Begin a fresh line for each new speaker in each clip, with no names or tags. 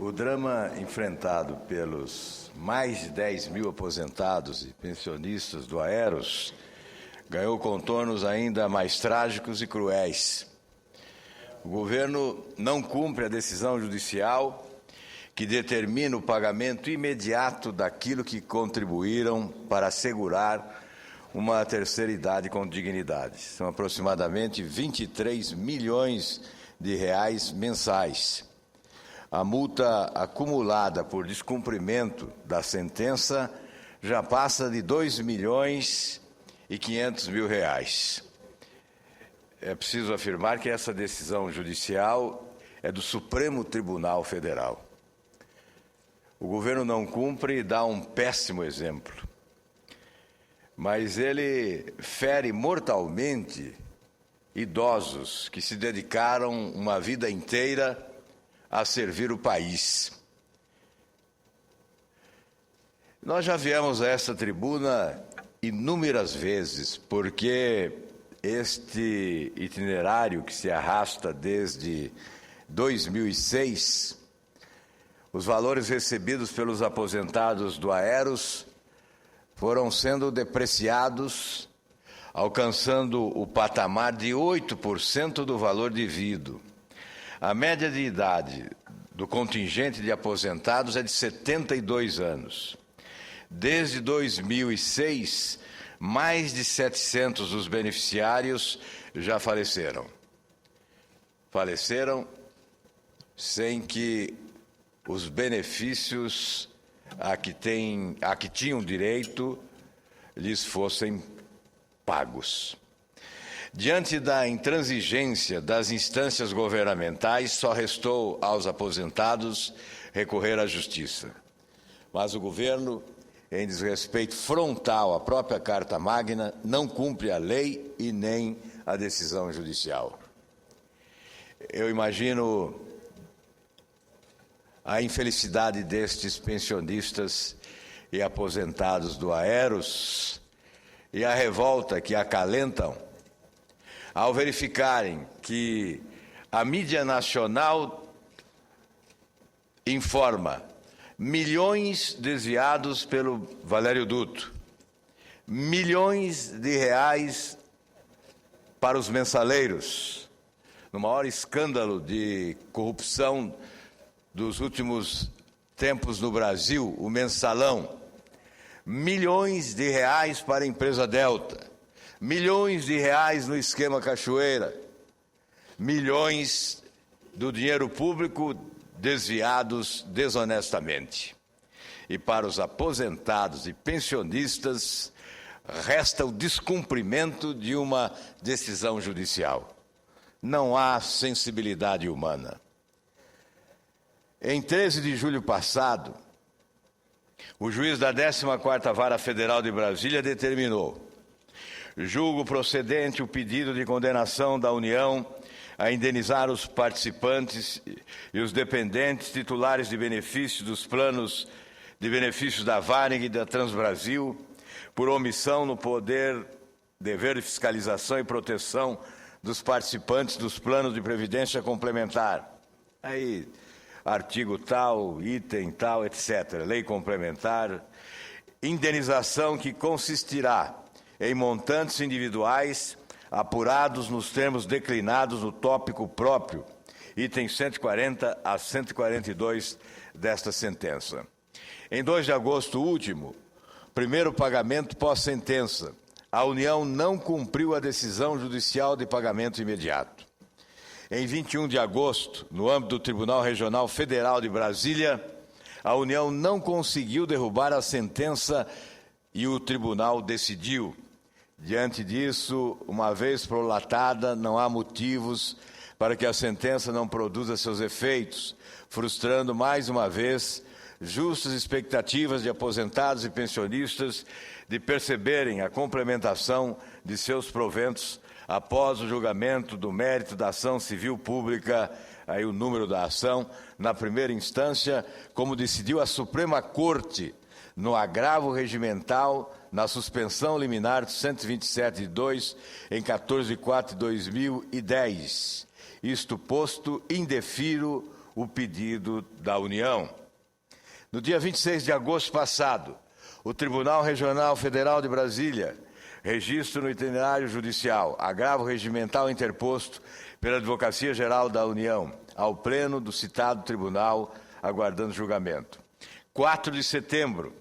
O drama enfrentado pelos mais de 10 mil aposentados e pensionistas do Aeros ganhou contornos ainda mais trágicos e cruéis. O governo não cumpre a decisão judicial que determina o pagamento imediato daquilo que contribuíram para assegurar uma terceira idade com dignidade. São aproximadamente 23 milhões de reais mensais. A multa acumulada por descumprimento da sentença já passa de 2 milhões e 500 mil reais. É preciso afirmar que essa decisão judicial é do Supremo Tribunal Federal. O governo não cumpre e dá um péssimo exemplo. Mas ele fere mortalmente idosos que se dedicaram uma vida inteira a servir o país. Nós já viemos a essa tribuna inúmeras vezes, porque este itinerário que se arrasta desde 2006, os valores recebidos pelos aposentados do Aeros foram sendo depreciados, alcançando o patamar de 8% do valor devido. A média de idade do contingente de aposentados é de 72 anos. Desde 2006, mais de 700 dos beneficiários já faleceram. Faleceram sem que os benefícios a que tinham direito lhes fossem pagos. Diante da intransigência das instâncias governamentais, só restou aos aposentados recorrer à justiça. Mas o governo, em desrespeito frontal à própria Carta Magna, não cumpre a lei e nem a decisão judicial. Eu imagino a infelicidade destes pensionistas e aposentados do Aeros e a revolta que acalentam ao verificarem que a mídia nacional informa milhões desviados pelo Valério Duto, milhões de reais para os mensaleiros, no maior escândalo de corrupção dos últimos tempos no Brasil, o Mensalão, milhões de reais para a empresa Delta, milhões de reais no esquema Cachoeira, milhões do dinheiro público desviados desonestamente. E para os aposentados e pensionistas, resta o descumprimento de uma decisão judicial. Não há sensibilidade humana. Em 13 de julho passado, o juiz da 14ª Vara Federal de Brasília determinou: julgo procedente o pedido de condenação da União a indenizar os participantes e os dependentes titulares de benefícios dos planos de benefícios da Varig e da Transbrasil por omissão no dever de fiscalização e proteção dos participantes dos planos de previdência complementar. Aí, artigo tal, item tal, etc. Lei complementar. Indenização que consistirá em montantes individuais apurados nos termos declinados no tópico próprio, itens 140 a 142 desta sentença. Em 2 de agosto último, primeiro pagamento pós-sentença, a União não cumpriu a decisão judicial de pagamento imediato. Em 21 de agosto, no âmbito do Tribunal Regional Federal de Brasília, a União não conseguiu derrubar a sentença e o tribunal decidiu. Diante disso, uma vez prolatada, não há motivos para que a sentença não produza seus efeitos, frustrando mais uma vez justas expectativas de aposentados e pensionistas de perceberem a complementação de seus proventos após o julgamento do mérito da ação civil pública, aí o número da ação, na primeira instância, como decidiu a Suprema Corte, no agravo regimental, na suspensão liminar 127/2, em 14/4/2010. Isto posto, indefiro o pedido da União. No dia 26 de agosto passado, o Tribunal Regional Federal de Brasília, registro no itinerário judicial, agravo regimental interposto pela Advocacia Geral da União, ao Pleno do citado tribunal, aguardando julgamento. 4 de setembro,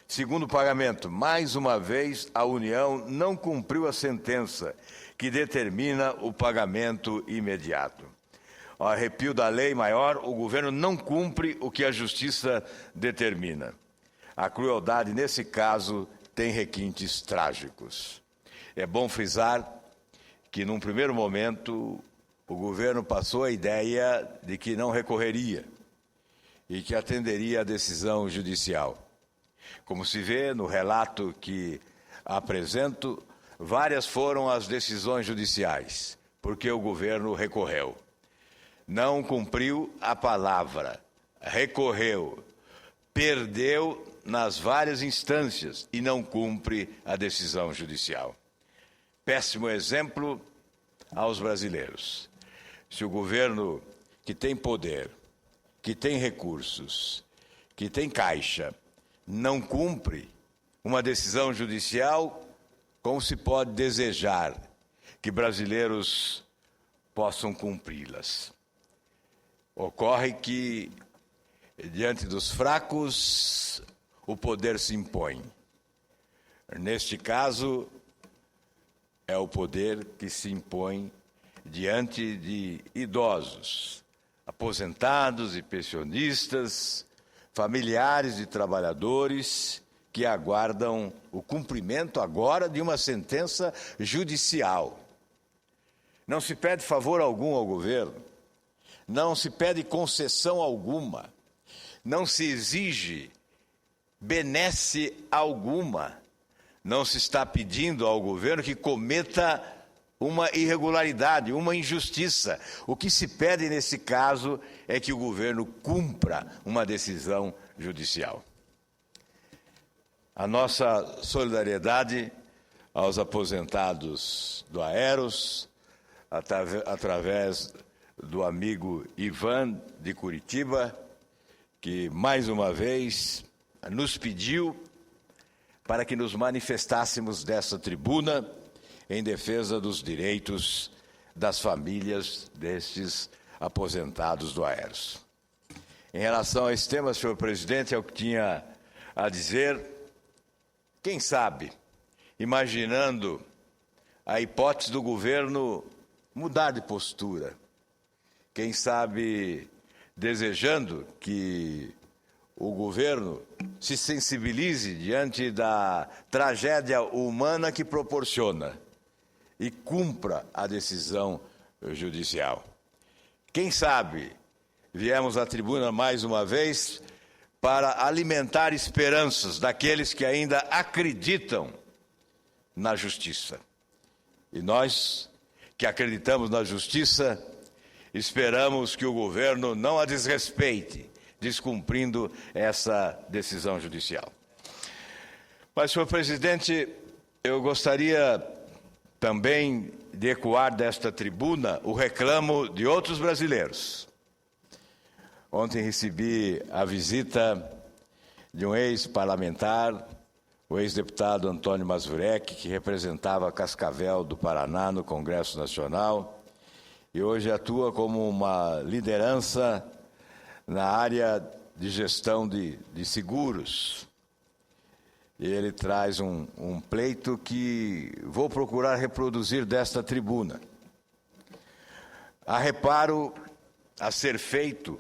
segundo pagamento, mais uma vez a União não cumpriu a sentença que determina o pagamento imediato. Ao arrepio da lei maior, o governo não cumpre o que a Justiça determina. A crueldade, nesse caso, tem requintes trágicos. É bom frisar que, num primeiro momento, o governo passou a ideia de que não recorreria e que atenderia à decisão judicial. Como se vê no relato que apresento, várias foram as decisões judiciais, porque o governo recorreu. Não cumpriu a palavra, recorreu, perdeu nas várias instâncias e não cumpre a decisão judicial. Péssimo exemplo aos brasileiros. Se o governo que tem poder, que tem recursos, que tem caixa, não cumpre uma decisão judicial, como se pode desejar que brasileiros possam cumpri-las? Ocorre que, diante dos fracos, o poder se impõe. Neste caso, é o poder que se impõe diante de idosos, aposentados e pensionistas, familiares de trabalhadores que aguardam o cumprimento agora de uma sentença judicial. Não se pede favor algum ao governo, não se pede concessão alguma, não se exige benesse alguma, não se está pedindo ao governo que cometa uma irregularidade, uma injustiça. O que se pede nesse caso é que o governo cumpra uma decisão judicial. A nossa solidariedade aos aposentados do Aeros, através do amigo Ivan de Curitiba, que mais uma vez nos pediu para que nos manifestássemos dessa tribuna em defesa dos direitos das famílias destes aposentados do Aeros. Em relação a esse tema, senhor presidente, é o que tinha a dizer. Quem sabe, imaginando a hipótese do governo mudar de postura, quem sabe desejando que o governo se sensibilize diante da tragédia humana que proporciona e cumpra a decisão judicial. Quem sabe viemos à tribuna mais uma vez para alimentar esperanças daqueles que ainda acreditam na justiça. E nós, que acreditamos na justiça, esperamos que o governo não a desrespeite, descumprindo essa decisão judicial. Mas, senhor presidente, eu gostaria também de ecoar desta tribuna o reclamo de outros brasileiros. Ontem recebi a visita de um ex-parlamentar, o ex-deputado Antônio Mazurek, que representava Cascavel do Paraná no Congresso Nacional e hoje atua como uma liderança na área de gestão de seguros. E ele traz um pleito que vou procurar reproduzir desta tribuna. Há reparo a ser feito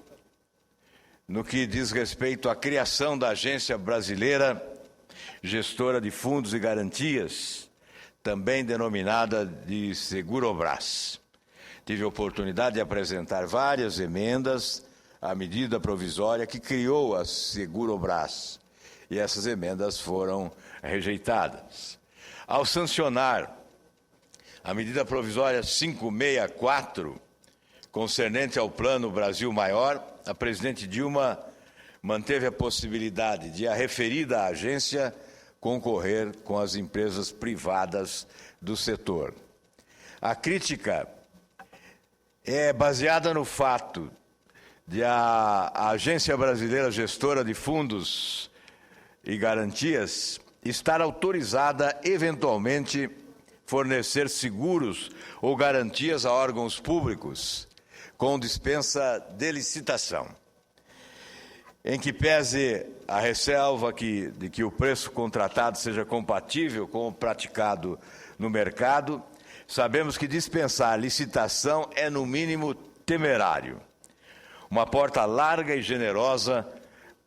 no que diz respeito à criação da Agência Brasileira Gestora de Fundos e Garantias, também denominada de Segurobras. Tive a oportunidade de apresentar várias emendas à medida provisória que criou a Segurobras, e essas emendas foram rejeitadas. Ao sancionar a medida provisória 564, concernente ao Plano Brasil Maior, a presidente Dilma manteve a possibilidade de a referida agência concorrer com as empresas privadas do setor. A crítica é baseada no fato de a Agência Brasileira Gestora de Fundos e Garantias estar autorizada, eventualmente, fornecer seguros ou garantias a órgãos públicos com dispensa de licitação. Em que pese a ressalva de que o preço contratado seja compatível com o praticado no mercado, sabemos que dispensar licitação é, no mínimo, temerário. Uma porta larga e generosa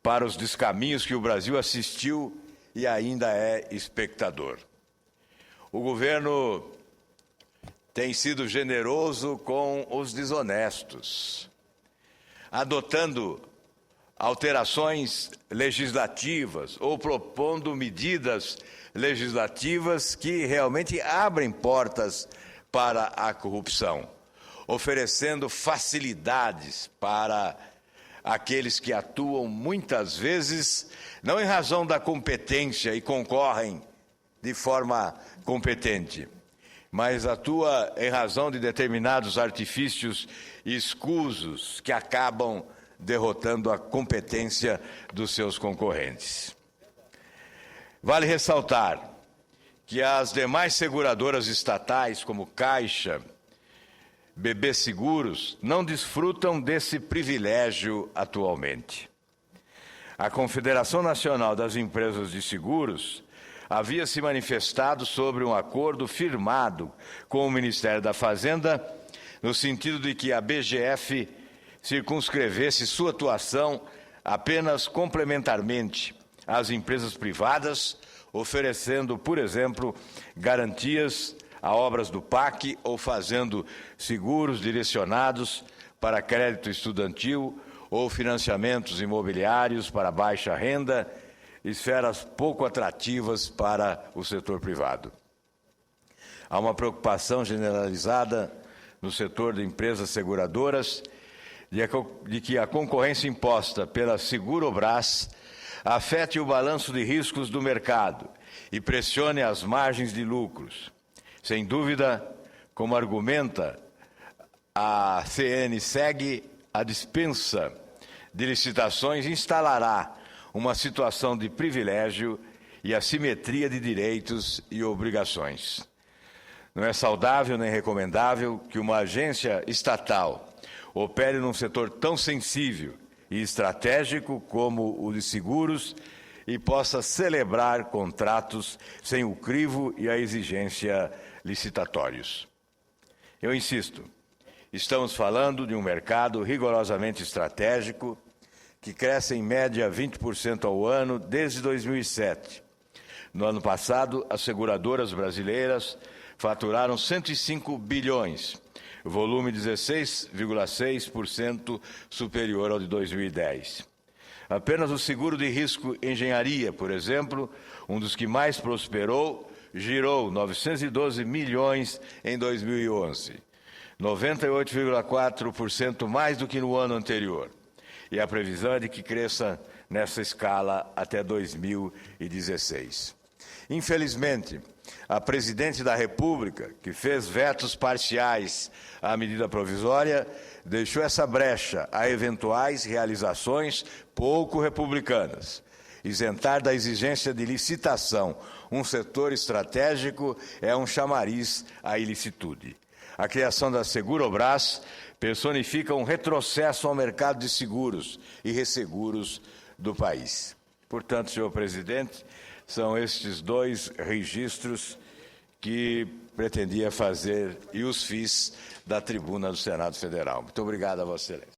para os descaminhos que o Brasil assistiu e ainda é espectador. O governo tem sido generoso com os desonestos, adotando alterações legislativas ou propondo medidas legislativas que realmente abrem portas para a corrupção, oferecendo facilidades para aqueles que atuam muitas vezes não em razão da competência e concorrem de forma competente, mas atua em razão de determinados artifícios escusos que acabam derrotando a competência dos seus concorrentes. Vale ressaltar que as demais seguradoras estatais, como Caixa, BB Seguros, não desfrutam desse privilégio atualmente. A Confederação Nacional das Empresas de Seguros havia se manifestado sobre um acordo firmado com o Ministério da Fazenda, no sentido de que a BGF circunscrevesse sua atuação apenas complementarmente às empresas privadas, oferecendo, por exemplo, garantias a obras do PAC ou fazendo seguros direcionados para crédito estudantil ou financiamentos imobiliários para baixa renda, esferas pouco atrativas para o setor privado. Há uma preocupação generalizada no setor de empresas seguradoras de que a concorrência imposta pela Segurobras afete o balanço de riscos do mercado e pressione as margens de lucros. Sem dúvida, como argumenta a CNSEG, a dispensa de licitações instalará uma situação de privilégio e assimetria de direitos e obrigações. Não é saudável nem recomendável que uma agência estatal opere num setor tão sensível e estratégico como o de seguros e possa celebrar contratos sem o crivo e a exigência licitatórios. Eu insisto, estamos falando de um mercado rigorosamente estratégico que cresce em média 20% ao ano desde 2007. No ano passado, as seguradoras brasileiras faturaram 105 bilhões, volume 16,6% superior ao de 2010. Apenas o seguro de risco engenharia, por exemplo, um dos que mais prosperou, girou 912 milhões em 2011, 98,4% mais do que no ano anterior. E a previsão é de que cresça nessa escala até 2016. Infelizmente, a presidente da República, que fez vetos parciais à medida provisória, deixou essa brecha a eventuais realizações pouco republicanas. Isentar da exigência de licitação um setor estratégico é um chamariz à ilicitude. A criação da Segurobras personifica um retrocesso ao mercado de seguros e resseguros do país. Portanto, senhor presidente, são estes dois registros que pretendia fazer e os fiz da tribuna do Senado Federal. Muito obrigado a Vossa Excelência.